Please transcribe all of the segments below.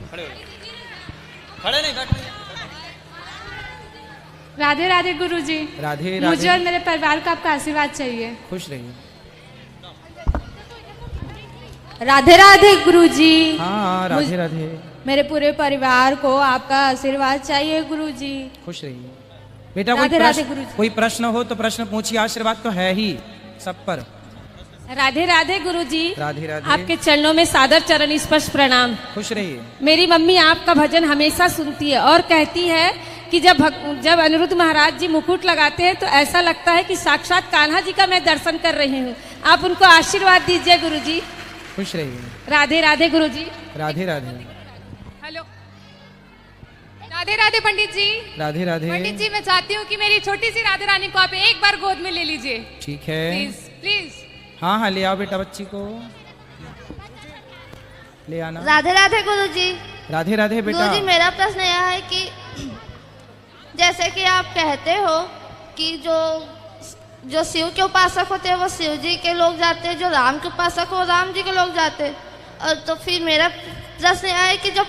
खड़े हो, खड़े नहीं बैठो। राधे राधे गुरुजी। राधे राधे। मुझे और मेरे परिवार को आपका आशीर्वाद चाहिए। खुश रहिए। राधे राधे गुरुजी। हाँ राधे राधे। मेरे पूरे परिवार को आपका आशीर्वाद चाहिए गुरुजी। खुश रहिए बेटा। राधे राधे गुरुजी। कोई प्रश्न हो तो प्रश्न पूछिए, आशीर्वाद तो है ही सब पर। राधे राधे गुरुजी। राधे राधे। आपके चरणों में सादर चरण स्पर्श प्रणाम। खुश रहिए। मेरी मम्मी आपका भजन हमेशा सुनती है और कहती है कि जब अनिरुद्ध महाराज जी मुकुट लगाते हैं तो ऐसा लगता है कि साक्षात कान्हा जी का मैं दर्शन कर रही हूँ। आप उनको आशीर्वाद दीजिए गुरुजी। खुश रहिए। राधे राधे गुरुजी। राधे राधे। हेलो, राधे राधे पंडित जी। राधे राधे। पंडित जी, मैं चाहती हूँ कि मेरी छोटी सी राधा रानी को आप एक बार गोद में ले लीजिए। ठीक है, प्लीज प्लीज। हाँ हाँ ले आओ बेटा, बच्ची को ले आना। राधे राधे गुरुजी। राधे राधे बेटा। गुरुजी, मेरा प्रश्न यह है कि जैसे कि आप कहते हो कि जो शिव के उपासक होते हैं वो शिव जी के लोग जाते हैं, जो राम के उपासक हो राम जी के लोग जाते हैं, और तो फिर मेरा प्रश्न यह है कि जो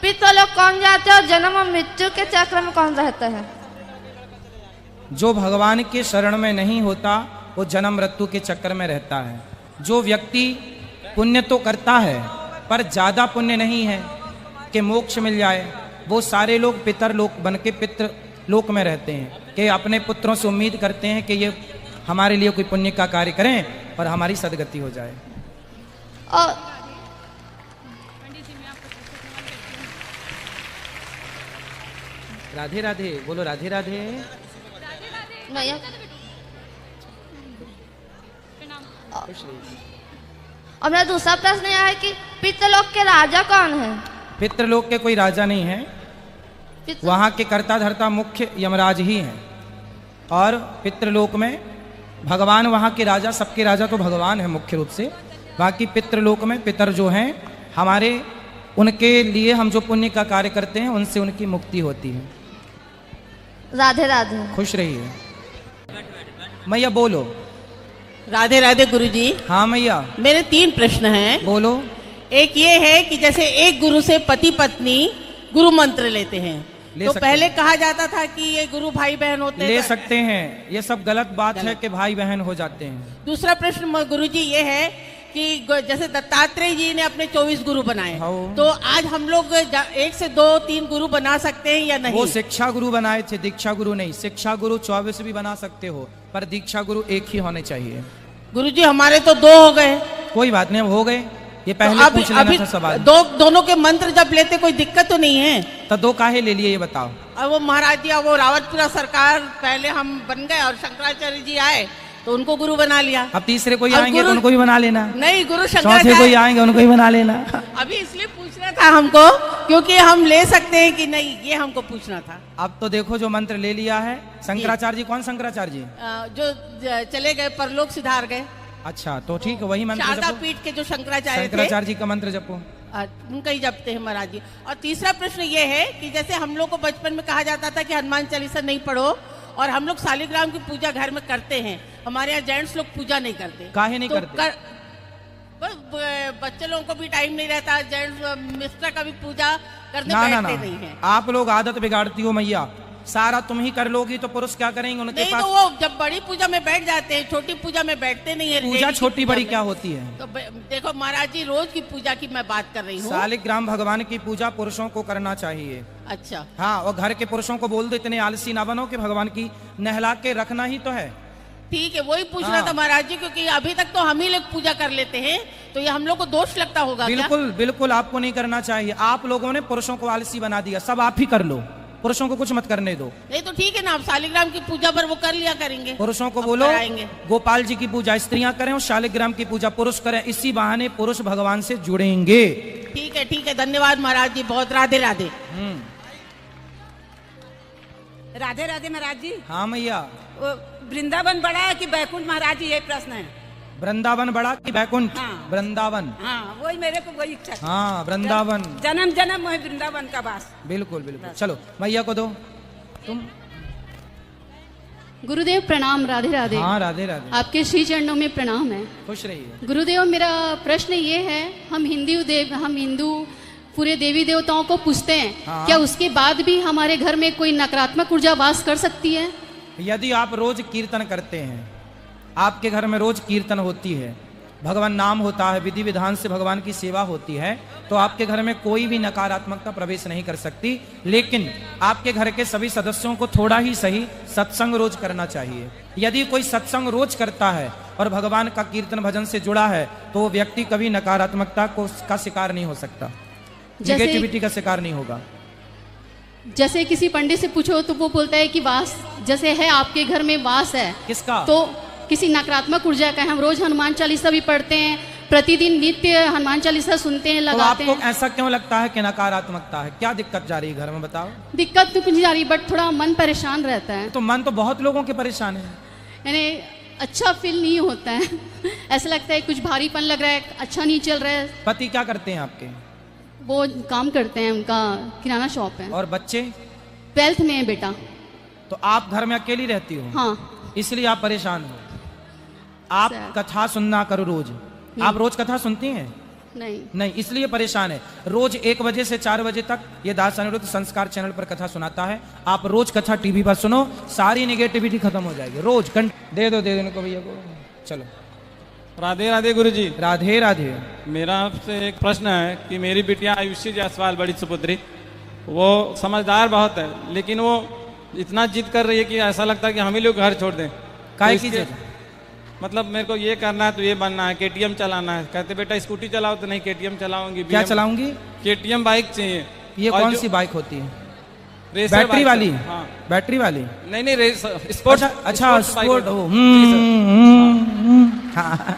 पितृलोक कौन जाते हैं और जन्म और मृत्यु के चक्र में कौन रहता है? जो भगवान के शरण में नहीं होता वो जन्म मृत्यु के चक्कर में रहता है। जो व्यक्ति पुण्य तो करता है पर ज्यादा पुण्य नहीं है कि मोक्ष मिल जाए, वो सारे लोग पितरलोक बन के पितृलोक में रहते हैं, कि अपने पुत्रों से उम्मीद करते हैं कि ये हमारे लिए कोई पुण्य का कार्य करें और हमारी सदगति हो जाए। और राधे राधे बोलो। राधे राधे। नहीं, और मेरा दूसरा प्रश्न यह है कि पितृलोक के राजा कौन है? पितृलोक के कोई राजा नहीं है, वहाँ के कर्ता धर्ता मुख्य यमराज ही हैं। और पितृलोक में भगवान वहाँ के राजा, सबके राजा तो भगवान है मुख्य रूप से। बाकी पितृलोक में पितर जो हैं हमारे, उनके लिए हम जो पुण्य का कार्य करते हैं उनसे उनकी मुक्ति होती है। राधे राधे। खुश रहिए मैया। बोलो। राधे राधे गुरुजी। हाँ मैया। मेरे 3 प्रश्न हैं। बोलो। एक ये है कि जैसे एक गुरु से पति पत्नी गुरु मंत्र लेते हैं, तो पहले कहा जाता था कि ये गुरु भाई बहन होते हैं। ले सकते हैं, ये सब गलत बात है कि भाई बहन हो जाते हैं। दूसरा प्रश्न गुरुजी ये है कि जैसे दत्तात्रेय जी ने अपने 24 गुरु बनाए, तो आज हम लोग 1 से 2-3 गुरु बना सकते हैं या नहीं? वो शिक्षा गुरु बनाए थे, दीक्षा गुरु नहीं। शिक्षा गुरु 24 भी बना सकते हो, पर दीक्षा गुरु एक ही होने चाहिए। गुरुजी हमारे तो 2 हो गए। कोई बात नहीं, हो गए। ये पहले तो पूछ लेना था सवाल। दोनों के मंत्र जब लेते कोई दिक्कत तो नहीं है? तो 2 काहे ले लिए ये बताओ। अब वो महाराज जी, वो रावतपुरा सरकार पहले हम बन गए और शंकराचार्य जी आए तो उनको गुरु बना लिया। अब तीसरे कोई आएंगे तो उनको भी बना लेना। नहीं, गुरु चौथे शंकराचार्य कोई आएंगे उनको भी बना लेना। अभी इसलिए पूछना था हमको, क्योंकि हम ले सकते हैं कि नहीं, ये हमको पूछना था। अब तो देखो जो मंत्र ले लिया है शंकराचार्य जी। कौन शंकराचार्य जी? जो चले गए परलोक सिधार गए। अच्छा, तो ठीक है, वही मंत्र शारदा जपो। पीठ के जो शंकराचार्य थे, शंकराचार्य जी का मंत्र जपो। उनका ही जपते हैं महाराज जी। और तीसरा प्रश्न ये है कि जैसे हम लोग को बचपन में कहा जाता था कि हनुमान चालीसा नहीं पढ़ो, और हम लोग शालिग्राम की पूजा घर में करते हैं। हमारे यहाँ जेंट्स लोग पूजा नहीं करते। काहे नहीं करते? बच्चे लोगों को भी टाइम नहीं रहता, जेंट्स मिस्टर का भी पूजा करने बैठते नहीं है। आप लोग आदत बिगाड़ती हो मैया, सारा तुम ही कर लोगी तो पुरुष क्या करेंगे उनके नहीं पास? तो वो जब बड़ी पूजा में बैठ जाते हैं, छोटी पूजा में बैठते नहीं है। पूजा छोटी बड़ी क्या होती है? तो देखो महाराज जी, रोज की पूजा की मैं बात कर रही हूँ। शालिग्राम भगवान की पूजा पुरुषों को करना चाहिए। अच्छा। हाँ, और घर के पुरुषों को बोल दो इतने आलसी ना बनो कि भगवान की नहला के रखना ही तो है। ठीक है, वही पूछना था महाराज जी, क्योंकि अभी तक तो हम ही लोग पूजा कर लेते हैं, तो ये हम लोग को दोष लगता होगा। बिल्कुल बिल्कुल आपको नहीं करना चाहिए। आप लोगों ने पुरुषों को आलसी बना दिया, सब आप ही कर लो, पुरुषों को कुछ मत करने दो। नहीं तो ठीक है ना, आप शालिग्राम की पूजा पर वो कर लिया करेंगे। पुरुषों को बोलो गोपाल जी की पूजा स्त्रियां करें और शालिग्राम की पूजा पुरुष करें, इसी बहाने पुरुष भगवान से जुड़ेंगे। ठीक है, धन्यवाद महाराज जी, बहुत। राधे राधे। राधे राधे महाराज जी। हाँ मैया। वृंदावन बड़ा है कि बैकुंठ महाराज जी, ये प्रश्न है। वृंदावन बड़ा कि बैकुंठ? हाँ। वृंदावन। हाँ, वही मेरे को वही इच्छा। हाँ, वृंदावन। जन्म जन्म वही वृंदावन का वास। बिल्कुल बिल्कुल। चलो मैया को दो तुम। गुरुदेव प्रणाम। राधे राधे। हाँ राधे राधे। आपके श्री चरणों में प्रणाम है। खुश रहिए। गुरुदेव, मेरा प्रश्न ये है, हम हिंदू पूरे देवी देवताओं को पूजते हैं, हाँ। क्या उसके बाद भी हमारे घर में कोई नकारात्मक ऊर्जा वास कर सकती है? यदि आप रोज कीर्तन करते हैं, आपके घर में रोज कीर्तन होती है, भगवान नाम होता है, विधि विधान से भगवान की सेवा होती है, तो आपके घर में कोई भी नकारात्मकता प्रवेश नहीं कर सकती। लेकिन आपके घर के सभी सदस्यों को थोड़ा ही सही सत्संग रोज करना चाहिए। यदि कोई सत्संग रोज करता है और भगवान का कीर्तन भजन से जुड़ा है, तो वो व्यक्ति कभी नकारात्मकता का शिकार नहीं हो सकता, नेगेटिविटी का शिकार नहीं होगा। जैसे किसी पंडित से पूछो तो वो बोलता है कि वास जैसे है आपके घर में वास है, किसका? तो किसी नकारात्मक ऊर्जा का। हम रोज हनुमान चालीसा भी पढ़ते हैं, प्रतिदिन नित्य हनुमान चालीसा सुनते हैं, तो लगाते आपको हैं। ऐसा क्यों लगता है कि नकारात्मकता है? क्या दिक्कत जा रही है घर में, बताओ। दिक्कत तो कुछ नहीं जा रही, बट थोड़ा मन परेशान रहता है। तो मन तो बहुत लोगों के परेशान है। यानी अच्छा फील नहीं होता है ऐसा लगता है कुछ भारीपन लग रहा है, अच्छा नहीं चल रहा है। पति क्या करते हैं आपके? वो काम करते हैं, उनका किराना शॉप है। और बच्चे? 12th में है बेटा। तो आप घर में अकेली रहती हो? हाँ। इसलिए आप परेशान हो। आप कथा सुनना करो रोज। आप रोज कथा सुनती हैं? नहीं, इसलिए परेशान है। रोज 1 बजे से 4 बजे तक ये दास अनिरुद्ध संस्कार चैनल पर कथा सुनाता है। आप रोज कथा टीवी पर सुनो, सारी नेगेटिविटी खत्म हो जाएगी। रोज दे दो इनको भैया को। चलो। राधे राधे गुरुजी। राधे राधे। मेरा आपसे एक प्रश्न है कि मेरी बिटिया आयुषी जायसवाल, बड़ी सुपुत्री, वो समझदार बहुत है, लेकिन वो इतना जिद कर रही है कि ऐसा लगता है कि हम ही लोग घर छोड़ दें। काहे तो की जिद? मतलब मेरे को ये करना है तो ये बनना है, केटीएम चलाना है। कहते बेटा स्कूटी चलाओ, तो नहीं केटीएम चलाऊंगी। क्या चलाऊंगी? केटीएम बाइक चाहिए। ये कौन सी बाइक होती है? रेसर बैटरी वाली? हाँ। बैटरी वाली? नहीं रेस स्पोर्ट्स। अच्छा स्पोर्ट।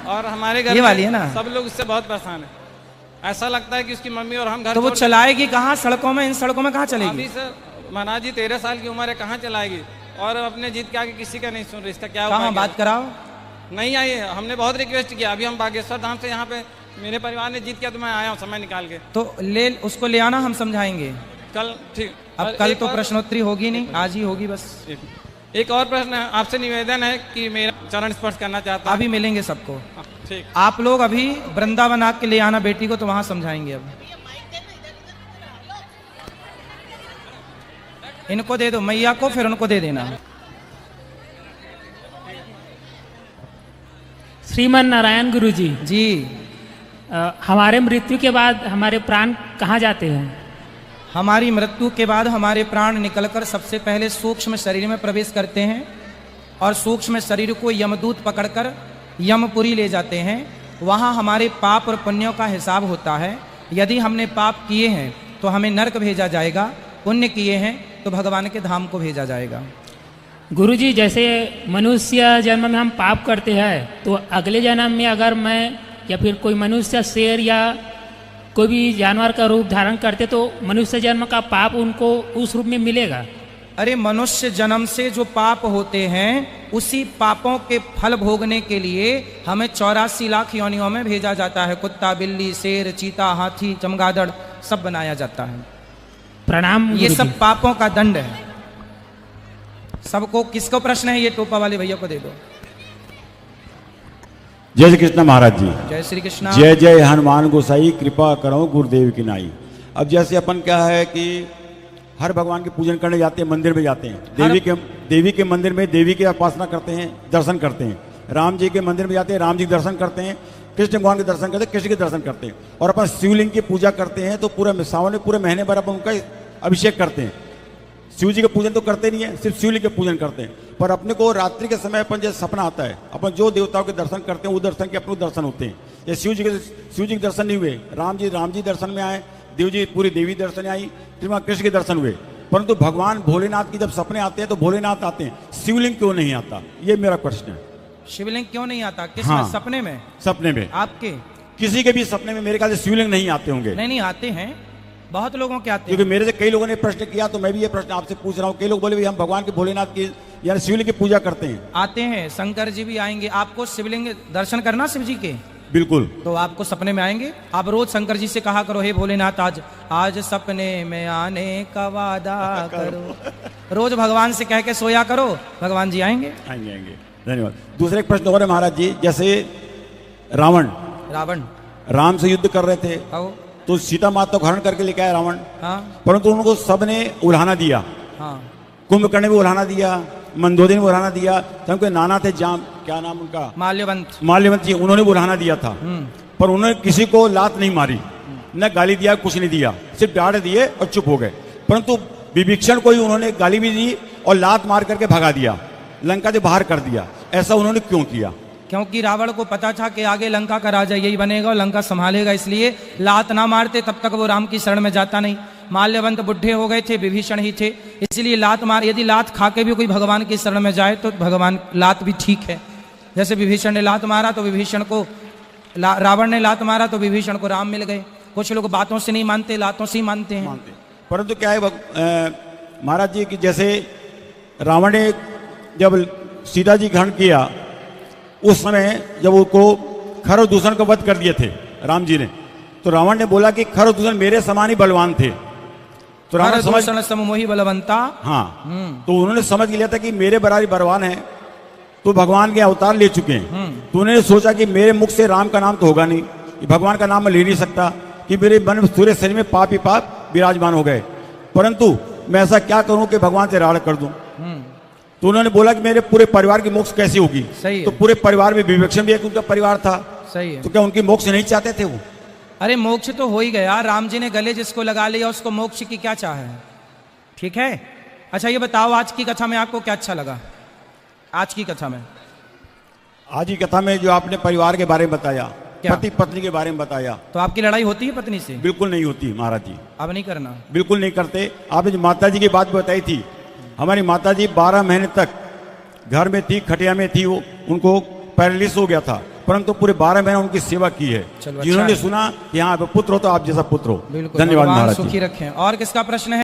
और हमारे घर ये वाली है ना? सब लोग उससे बहुत परेशान है। ऐसा लगता है कि उसकी मम्मी और हम घर तो वो चलाएगी कहाँ? सड़कों में? इन सड़कों में कहाँ चलेगी? अभी सर महाराज जी 13 साल की उम्र है, कहाँ चलाएगी? और अपने जीत के आगे किसी का नहीं सुन रही। इसका क्या हुआ? कहाँ बात कराओ। नहीं आई है, हमने बहुत रिक्वेस्ट किया। अभी हम बागेश्वर धाम से यहाँ पे मेरे परिवार ने जीत किया, तो मैं आया हूँ समय निकाल के। तो उसको ले आना, हम समझाएंगे कल। ठीक। अब कल तो प्रश्नोत्तरी होगी नहीं, आज ही होगी बस। एक और प्रश्न है, आपसे निवेदन है कि मेरा चरण स्पर्श करना चाहता हूं। अभी मिलेंगे सबको। ठीक। आप लोग अभी वृंदावन आके ले आना बेटी को, तो वहां समझाएंगे। अब इनको दे दो मैया को, फिर उनको दे देना। श्रीमन नारायण गुरुजी जी, हमारे मृत्यु के बाद हमारे प्राण कहाँ जाते हैं? हमारी मृत्यु के बाद हमारे प्राण निकलकर सबसे पहले सूक्ष्म शरीर में प्रवेश करते हैं, और सूक्ष्म शरीर को यमदूत पकड़कर यमपुरी ले जाते हैं। वहाँ हमारे पाप और पुण्यों का हिसाब होता है। यदि हमने पाप किए हैं तो हमें नरक भेजा जाएगा, पुण्य किए हैं तो भगवान के धाम को भेजा जाएगा। गुरुजी, जैसे मनुष्य जन्म में हम पाप करते हैं, तो अगले जन्म में अगर मैं या फिर कोई मनुष्य शेर या कोई भी जानवर का रूप धारण करते, तो मनुष्य जन्म का पाप उनको उस रूप में मिलेगा? अरे मनुष्य जन्म से जो पाप होते हैं, उसी पापों के फल भोगने के लिए हमें 84 लाख योनियों में भेजा जाता है। कुत्ता, बिल्ली, शेर, चीता, हाथी, चमगादड़ सब बनाया जाता है। प्रणाम। ये सब पापों का दंड है सबको। किसको प्रश्न है? ये टोपा वाले भैया को दे दो। जय श्री कृष्ण महाराज जी। जय श्री कृष्ण। जय जय हनुमान गोसाई, कृपा करो गुरुदेव की नाई। अब जैसे अपन क्या है कि हर भगवान के पूजन करने जाते हैं, मंदिर में जाते हैं, देवी के मंदिर में देवी की उपासना करते हैं, दर्शन करते हैं। राम जी के मंदिर में जाते हैं, राम जी के दर्शन करते हैं। कृष्ण भगवान के दर्शन करते हैं, कृष्ण के दर्शन करते हैं। और अपन शिवलिंग की पूजा करते हैं, तो पूरे सावन में पूरे महीने भर अपन उनका अभिषेक करते हैं। शिव जी का पूजन तो करते नहीं है, सिर्फ शिवलिंग के पूजन करते हैं। पर अपने को रात्रि के समय अपन जैसे सपना आता है, अपन जो देवताओं के दर्शन करते हैं वो दर्शन के अपने दर्शन होते हैं। ये शिव जी के दर्शन नहीं हुए, राम जी दर्शन में आए, देव जी पूरी देवी दर्शन आई, कृष्ण के दर्शन हुए। परंतु भगवान भोलेनाथ की जब सपने आते हैं तो भोलेनाथ आते हैं, शिवलिंग क्यों नहीं आता? ये मेरा प्रश्न है। शिवलिंग क्यों नहीं आता? किस हाँ, में? सपने में? सपने में आपके किसी के भी सपने में मेरे ख्याल से शिवलिंग नहीं आते होंगे। नहीं आते हैं, बहुत लोगों के आते हैं। क्योंकि मेरे से कई लोगों ने प्रश्न किया, तो मैं भी ये प्रश्न आपसे पूछ रहा हूँ। कई लोग बोले भाई हम भगवान के भोलेनाथ की यानी शिवलिंग की पूजा करते हैं। आते हैं, शंकर जी भी आएंगे। आपको शिवलिंग दर्शन करना शिव जी के? बिल्कुल। तो आपको सपने में आएंगे। आप रोज शंकर जी से कहा करो, हे भोलेनाथ आज सपने में आने का वादा करो। रोज भगवान से कह के सोया करो, भगवान जी आएंगे। आएंगे। धन्यवाद। दूसरा एक प्रश्न और है महाराज जी, जैसे रावण राम से युद्ध कर रहे थे, तो सीता माता को हरण करके लेके आया रावण, हाँ परंतु उनको सबने उल्हाना दिया। हाँ कुंभकर्ण भी उल्हाना दिया, मंदोदरी ने उल्हाना दिया, तो उनके नाना थे जाम, क्या नाम उनका, माल्यवंत। माल्यवंत जी, उन्होंने भी उल्हाना दिया था। पर उन्होंने किसी को लात नहीं मारी, न गाली दिया, कुछ नहीं दिया, सिर्फ डांट दिए और चुप हो गए। परंतु विभीषण को ही उन्होंने गाली भी दी और लात मार करके भगा दिया, लंका से बाहर कर दिया। ऐसा उन्होंने क्यों किया? क्योंकि रावण को पता था कि आगे लंका का राजा यही बनेगा और लंका संभालेगा, इसलिए लात ना मारते तब तक वो राम की शरण में जाता नहीं। माल्यवंत बुढ़े हो गए थे, विभीषण ही थे, इसलिए लात मार, यदि लात खा के भी कोई भगवान की शरण में जाए तो भगवान लात भी ठीक है। जैसे विभीषण ने लात मारा तो विभीषण को रावण ने लात मारा तो विभीषण को राम मिल गए। कुछ लोग बातों से नहीं मानते, लातों से ही मानते हैं। परंतु क्या है महाराज जी कि जैसे रावण ने जब सीता जी ग्रहण किया, उस समय जब उनको खर और दूषण को वध कर दिए थे राम जी ने, तो रावण ने बोला कि खर और दूषण मेरे समान ही बलवान थे। तो रावण समझ समोही बलवंता, हाँ, तो उन्होंने समझ लिया था कि मेरे बराबरी बलवान है, तो भगवान के अवतार ले चुके हैं। तो उन्होंने सोचा कि मेरे मुख से राम का नाम तो होगा नहीं, भगवान का नाम मैं ले नहीं सकता, कि मेरे मन में पूरे शरीर में पाप ही पाप विराजमान हो गए, परंतु मैं ऐसा क्या करूं कि भगवान से राड़ कर दूं। तो उन्होंने बोला कि मेरे पूरे परिवार की मोक्ष कैसी होगी? सही तो पूरे परिवार में विभीषण भी एक उनका परिवार था, सही है। तो क्या उनकी मोक्ष नहीं चाहते थे वो? अरे मोक्ष तो हो ही गया, राम जी ने गले जिसको लगा लिया उसको मोक्ष की क्या चाह है? ठीक है। अच्छा ये बताओ, आज की कथा में आपको क्या अच्छा लगा? आज की कथा में, आज की कथा में जो आपने परिवार के बारे में बताया, पति पत्नी के बारे में बताया, तो आपकी लड़ाई होती है पत्नी से? बिल्कुल नहीं होती महाराज जी, अब नहीं करना, बिल्कुल नहीं करते। आपने जो माता जी की बात बताई थी, हमारी माता जी 12 महीने तक घर में थी, खटिया में थी, वो उनको पैरालिसिस हो गया था, परंतु पूरे 12 महीने उनकी सेवा की है। जिन्होंने सुना कि हाँ पुत्र हो तो आप जैसा पुत्र हो। धन्यवाद महाराज, सुखी रखें। और किसका प्रश्न है?